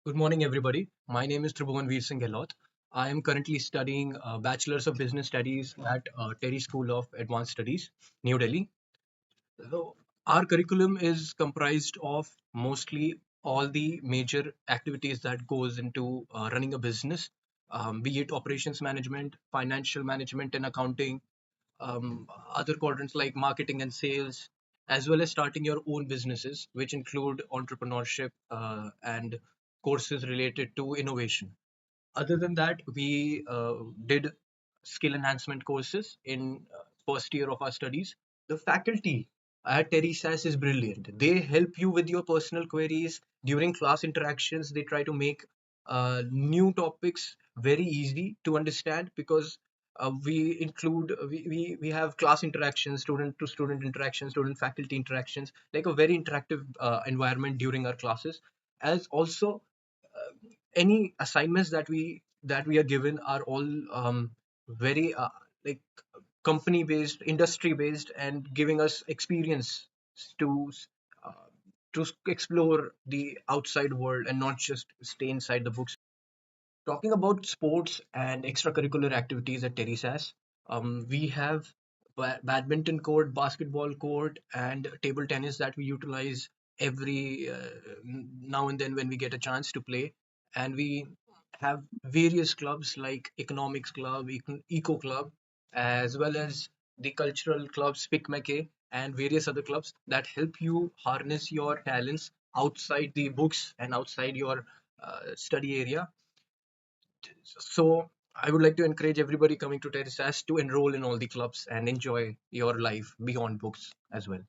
Good morning, everybody. My name is Tribhuvan Veer Singh Gehlot. I am currently studying Bachelor's of Business Studies at Terry School of Advanced Studies, New Delhi. So, our curriculum is comprised of mostly all the major activities that goes into running a business, be it operations management, financial management and accounting, other quadrants like marketing and sales, as well as starting your own businesses, which include entrepreneurship and courses related to innovation. Other than that, we did skill enhancement courses in first year of our studies. The faculty at Terry SAS is brilliant. They help you with your personal queries during class interactions. They try to make new topics very easy to understand because we have class interactions, student to student interactions, student faculty interactions, like a very interactive environment during our classes. As also any assignments that we are given are all very like company based, industry based, and giving us experience to uh, explore the outside world and not just stay inside the books. Talking about sports and extracurricular activities at Terisas, we have badminton court, basketball court, and table tennis that we utilize every now and then when we get a chance to play. And we have various clubs like economics club, eco club, as well as the cultural clubs, Pikmeke, and various other clubs that help you harness your talents outside the books and outside your study area. So I would like to encourage everybody coming to Terrace to enroll in all the clubs and enjoy your life beyond books as well.